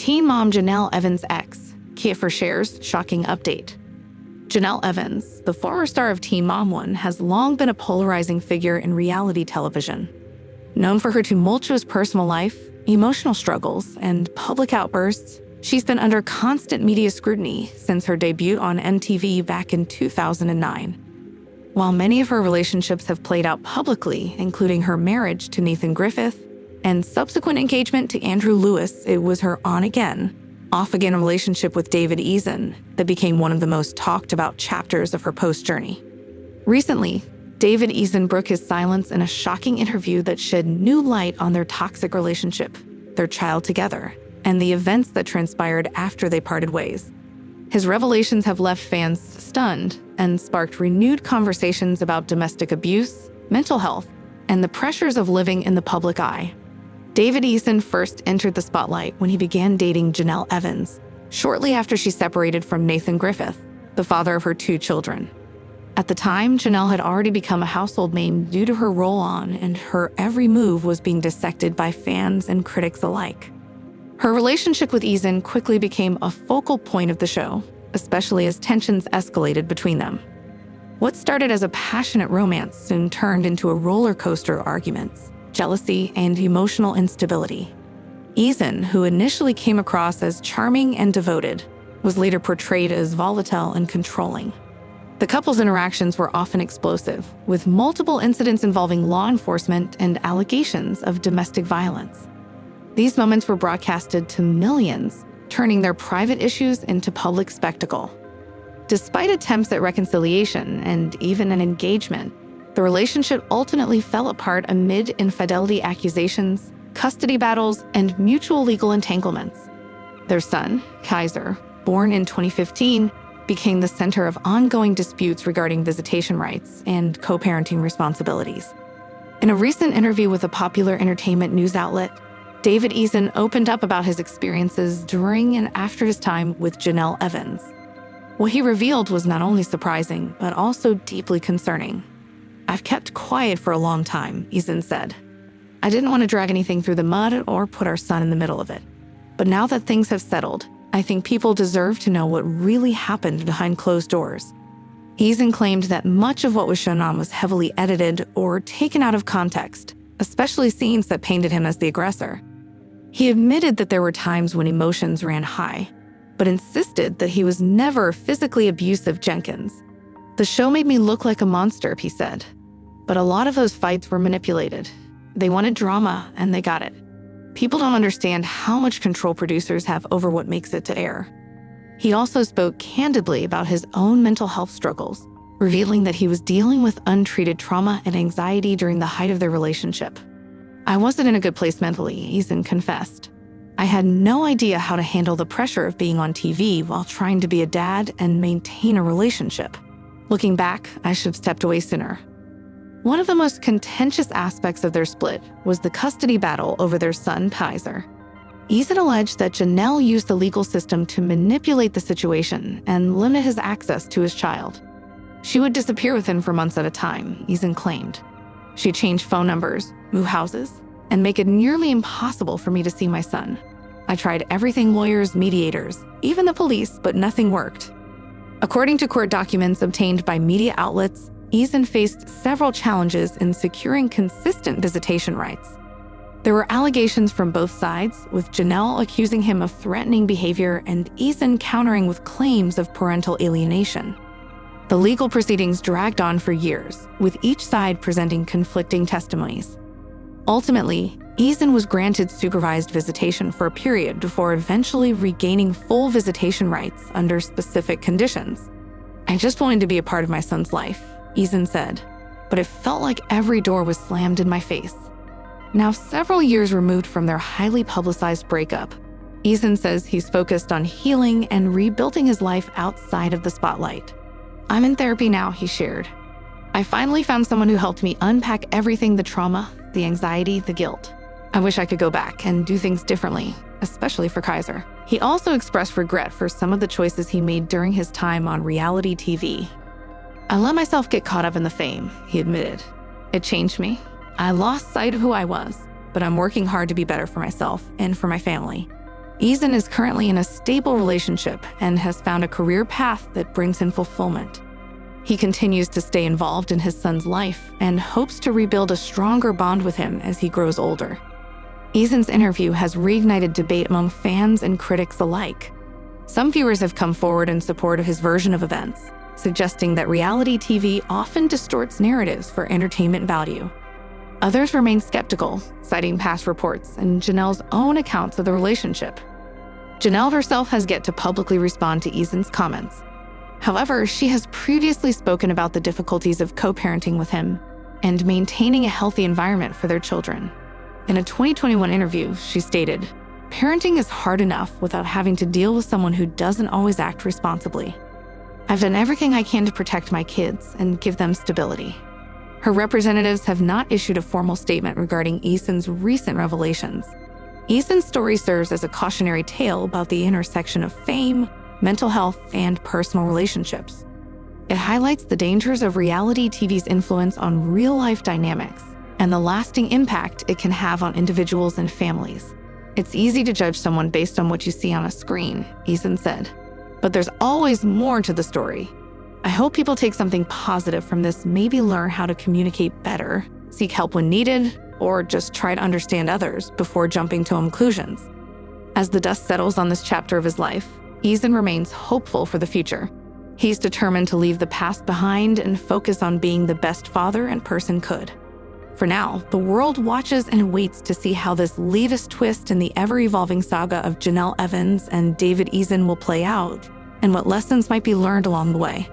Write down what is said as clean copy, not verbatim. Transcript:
Teen mom Janelle Evans' ex, Kiefer shares shocking update. Janelle Evans, the former star of Teen Mom One, has long been a polarizing figure in reality television. Known for her tumultuous personal life, emotional struggles, and public outbursts, she's been under constant media scrutiny since her debut on MTV back in 2009. While many of her relationships have played out publicly, including her marriage to Nathan Griffith and subsequent engagement to Andrew Lewis, it was her on-again, off-again relationship with David Eason that became one of the most talked-about chapters of her post-journey. Recently, David Eason broke his silence in a shocking interview that shed new light on their toxic relationship, their child together, and the events that transpired after they parted ways. His revelations have left fans stunned and sparked renewed conversations about domestic abuse, mental health, and the pressures of living in the public eye. David Eason first entered the spotlight when he began dating Janelle Evans, shortly after she separated from Nathan Griffith, the father of her 2 children. At the time, Janelle had already become a household name due to her role on, and her every move was being dissected by fans and critics alike. Her relationship with Eason quickly became a focal point of the show, especially as tensions escalated between them. What started as a passionate romance soon turned into a roller coaster of arguments, jealousy, and emotional instability. Eason, who initially came across as charming and devoted, was later portrayed as volatile and controlling. The couple's interactions were often explosive, with multiple incidents involving law enforcement and allegations of domestic violence. These moments were broadcasted to millions, turning their private issues into public spectacle. Despite attempts at reconciliation and even an engagement, the relationship ultimately fell apart amid infidelity accusations, custody battles, and mutual legal entanglements. Their son, Kaiser, born in 2015, became the center of ongoing disputes regarding visitation rights and co-parenting responsibilities. In a recent interview with a popular entertainment news outlet, David Eason opened up about his experiences during and after his time with Janelle Evans. What he revealed was not only surprising, but also deeply concerning. "I've kept quiet for a long time," Eason said. "I didn't want to drag anything through the mud or put our son in the middle of it. But now that things have settled, I think people deserve to know what really happened behind closed doors." Eason claimed that much of what was shown on was heavily edited or taken out of context, especially scenes that painted him as the aggressor. He admitted that there were times when emotions ran high, but insisted that he was never physically abusive Jenkins. "The show made me look like a monster," he said. "But a lot of those fights were manipulated. They wanted drama, and they got it. People don't understand how much control producers have over what makes it to air." He also spoke candidly about his own mental health struggles, revealing that he was dealing with untreated trauma and anxiety during the height of their relationship. "I wasn't in a good place mentally," Eason confessed. "I had no idea how to handle the pressure of being on TV while trying to be a dad and maintain a relationship. Looking back, I should have stepped away sooner." One of the most contentious aspects of their split was the custody battle over their son, Kaiser. Eason alleged that Janelle used the legal system to manipulate the situation and limit his access to his child. "She would disappear with him for months at a time," Eason claimed. "She'd change phone numbers, move houses, and make it nearly impossible for me to see my son. I tried everything: lawyers, mediators, even the police, but nothing worked." According to court documents obtained by media outlets, Eason faced several challenges in securing consistent visitation rights. There were allegations from both sides, with Janelle accusing him of threatening behavior and Eason countering with claims of parental alienation. The legal proceedings dragged on for years, with each side presenting conflicting testimonies. Ultimately, Eason was granted supervised visitation for a period before eventually regaining full visitation rights under specific conditions. "I just wanted to be a part of my son's life," Eason said, "but it felt like every door was slammed in my face." Now, several years removed from their highly publicized breakup, Eason says he's focused on healing and rebuilding his life outside of the spotlight. "I'm in therapy now," he shared. "I finally found someone who helped me unpack everything: the trauma, the anxiety, the guilt. I wish I could go back and do things differently, especially for Kaiser." He also expressed regret for some of the choices he made during his time on reality TV. "I let myself get caught up in the fame," he admitted. "It changed me. I lost sight of who I was, but I'm working hard to be better for myself and for my family." Eason is currently in a stable relationship and has found a career path that brings him fulfillment. He continues to stay involved in his son's life and hopes to rebuild a stronger bond with him as he grows older. Eason's interview has reignited debate among fans and critics alike. Some viewers have come forward in support of his version of events, suggesting that reality TV often distorts narratives for entertainment value. Others remain skeptical, citing past reports and Janelle's own accounts of the relationship. Janelle herself has yet to publicly respond to Eason's comments. However, she has previously spoken about the difficulties of co-parenting with him and maintaining a healthy environment for their children. In a 2021 interview, she stated, "Parenting is hard enough without having to deal with someone who doesn't always act responsibly. I've done everything I can to protect my kids and give them stability." Her representatives have not issued a formal statement regarding Eason's recent revelations. Eason's story serves as a cautionary tale about the intersection of fame, mental health, and personal relationships. It highlights the dangers of reality TV's influence on real-life dynamics and the lasting impact it can have on individuals and families. "It's easy to judge someone based on what you see on a screen," Eason said. "But there's always more to the story. I hope people take something positive from this, maybe learn how to communicate better, seek help when needed, or just try to understand others before jumping to conclusions." As the dust settles on this chapter of his life, Eason remains hopeful for the future. He's determined to leave the past behind and focus on being the best father and person could. For now, the world watches and waits to see how this latest twist in the ever-evolving saga of Janelle Evans and David Eason will play out, and what lessons might be learned along the way.